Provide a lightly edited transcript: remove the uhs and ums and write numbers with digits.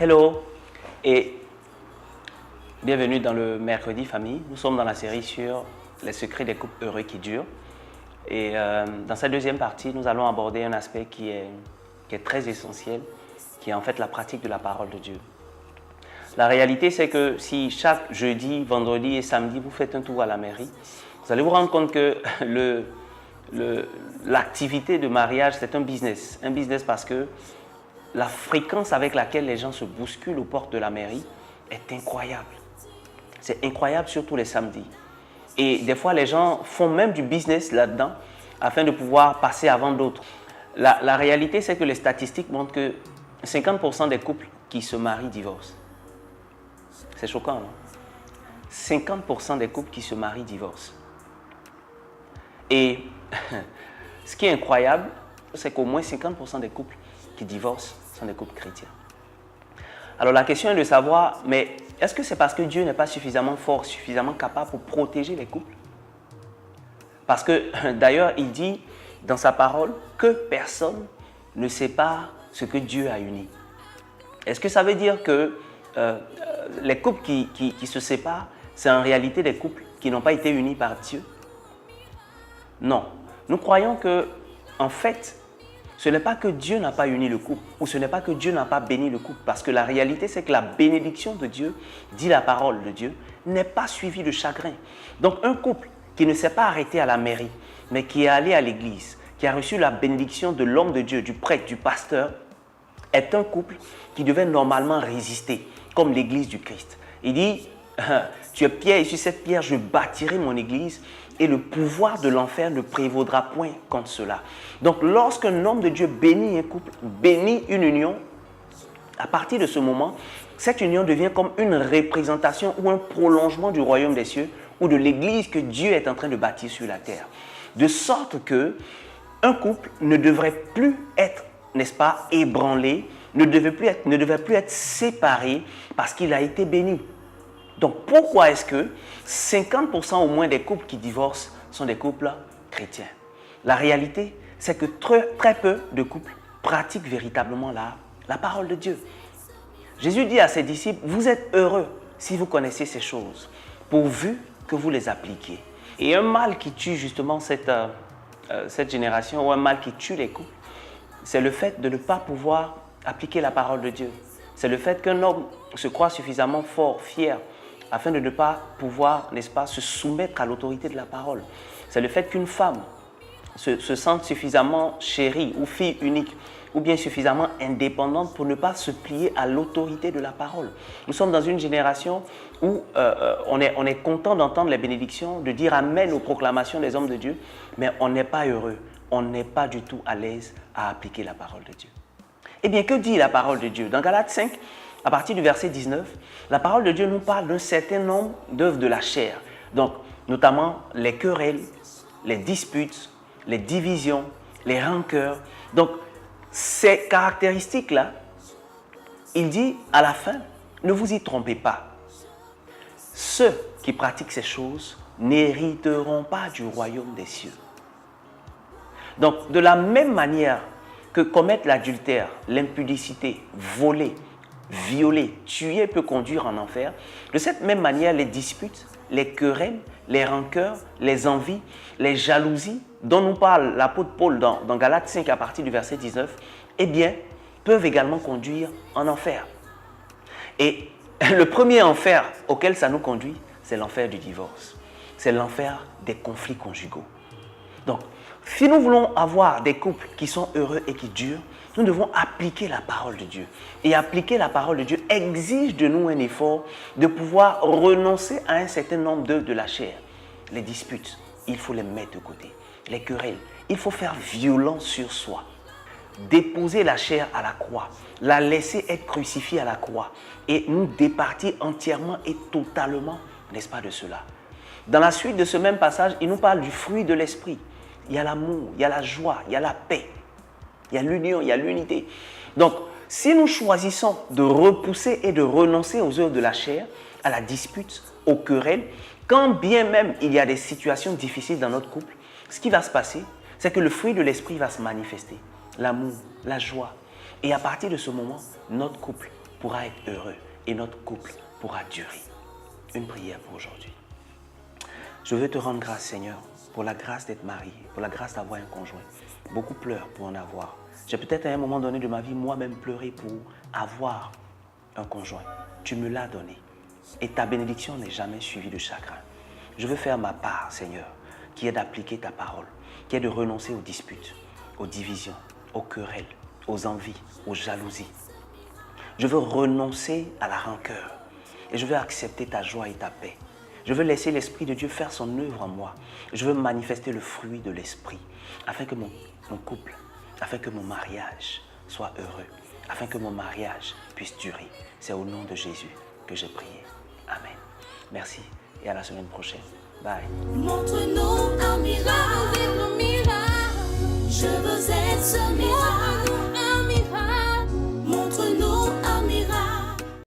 Hello et bienvenue dans le Mercredi Famille. Nous sommes dans la série sur les secrets des couples heureux qui durent. Et dans cette deuxième partie, nous allons aborder un aspect qui est très essentiel, qui est en fait la pratique de la parole de Dieu. La réalité, c'est que si chaque jeudi, vendredi et samedi, vous faites un tour à la mairie, vous allez vous rendre compte que l'activité de mariage, c'est un business. Un business parce que la fréquence avec laquelle les gens se bousculent aux portes de la mairie est incroyable. C'est incroyable, surtout les samedis. Et des fois, les gens font même du business là-dedans afin de pouvoir passer avant d'autres. La réalité, c'est que les statistiques montrent que 50% des couples qui se marient divorcent. C'est choquant, non? 50% des couples qui se marient divorcent. Et ce qui est incroyable, c'est qu'au moins 50% des couples qui divorcent sont des couples chrétiens. Alors la question est de savoir, mais est-ce que c'est parce que Dieu n'est pas suffisamment fort, suffisamment capable pour protéger les couples? Parce que d'ailleurs, il dit dans sa parole que personne ne sépare ce que Dieu a uni. Est-ce que ça veut dire que les couples qui se séparent, c'est en réalité des couples qui n'ont pas été unis par Dieu? Non. Nous croyons que, en fait, ce n'est pas que Dieu n'a pas uni le couple, ou ce n'est pas que Dieu n'a pas béni le couple, parce que la réalité, c'est que la bénédiction de Dieu, dit la parole de Dieu, n'est pas suivie de chagrin. Donc, un couple qui ne s'est pas arrêté à la mairie, mais qui est allé à l'église, qui a reçu la bénédiction de l'homme de Dieu, du prêtre, du pasteur, est un couple qui devait normalement résister, comme l'église du Christ. Il dit, tu es pierre, et sur cette pierre, je bâtirai mon église, et le pouvoir de l'enfer ne prévaudra point contre cela. Donc, lorsqu'un homme de Dieu bénit un couple, bénit une union, à partir de ce moment, cette union devient comme une représentation ou un prolongement du royaume des cieux ou de l'église que Dieu est en train de bâtir sur la terre. De sorte que un couple ne devrait plus être, n'est-ce pas, ébranlé, ne devrait plus être séparé parce qu'il a été béni. Donc, pourquoi est-ce que 50% au moins des couples qui divorcent sont des couples chrétiens? La réalité, c'est que très peu de couples pratiquent véritablement la parole de Dieu. Jésus dit à ses disciples, vous êtes heureux si vous connaissez ces choses, pourvu que vous les appliquiez. Et un mal qui tue justement cette génération, ou un mal qui tue les couples, c'est le fait de ne pas pouvoir appliquer la parole de Dieu. C'est le fait qu'un homme se croit suffisamment fort, fier, afin de ne pas pouvoir, n'est-ce pas, se soumettre à l'autorité de la parole. C'est le fait qu'une femme se sente suffisamment chérie ou fille unique, ou bien suffisamment indépendante pour ne pas se plier à l'autorité de la parole. Nous sommes dans une génération où on est content d'entendre les bénédictions, de dire amen aux proclamations des hommes de Dieu, mais on n'est pas heureux, on n'est pas du tout à l'aise à appliquer la parole de Dieu. Eh bien, que dit la parole de Dieu? Dans Galates 5, à partir du verset 19, la parole de Dieu nous parle d'un certain nombre d'œuvres de la chair. Donc, notamment les querelles, les disputes, les divisions, les rancœurs. Donc, ces caractéristiques-là, il dit à la fin, ne vous y trompez pas. Ceux qui pratiquent ces choses n'hériteront pas du royaume des cieux. Donc, de la même manière que commettre l'adultère, l'impudicité, voler, violer, tuer peut conduire en enfer, de cette même manière, les disputes, les querelles, les rancœurs, les envies, les jalousies, dont nous parle l'apôtre Paul dans Galates 5 à partir du verset 19, eh bien, peuvent également conduire en enfer. Et le premier enfer auquel ça nous conduit, c'est l'enfer du divorce. C'est l'enfer des conflits conjugaux. Donc, si nous voulons avoir des couples qui sont heureux et qui durent, nous devons appliquer la parole de Dieu. Et appliquer la parole de Dieu exige de nous un effort de pouvoir renoncer à un certain nombre d'œuvres de la chair. Les disputes, il faut les mettre de côté. Les querelles, il faut faire violence sur soi. Déposer la chair à la croix, la laisser être crucifiée à la croix et nous départir entièrement et totalement, n'est-ce pas, de cela. Dans la suite de ce même passage, il nous parle du fruit de l'esprit. Il y a l'amour, il y a la joie, il y a la paix, il y a l'union, il y a l'unité. Donc, si nous choisissons de repousser et de renoncer aux œuvres de la chair, à la dispute, aux querelles, quand bien même il y a des situations difficiles dans notre couple, ce qui va se passer, c'est que le fruit de l'esprit va se manifester. L'amour, la joie. Et à partir de ce moment, notre couple pourra être heureux et notre couple pourra durer. Une prière pour aujourd'hui. Je veux te rendre grâce, Seigneur, pour la grâce d'être marié, pour la grâce d'avoir un conjoint. Beaucoup pleurent pour en avoir. J'ai peut-être à un moment donné de ma vie moi-même pleuré pour avoir un conjoint. Tu me l'as donné. Et ta bénédiction n'est jamais suivie de chagrin. Je veux faire ma part, Seigneur, qui est d'appliquer ta parole, qui est de renoncer aux disputes, aux divisions, aux querelles, aux envies, aux jalousies. Je veux renoncer à la rancœur et je veux accepter ta joie et ta paix. Je veux laisser l'Esprit de Dieu faire son œuvre en moi. Je veux manifester le fruit de l'Esprit afin que mon couple, afin que mon mariage soit heureux, afin que mon mariage puisse durer. C'est au nom de Jésus que j'ai prié. Amen. Merci et à la semaine prochaine. Bye. Montre-nous un miracle.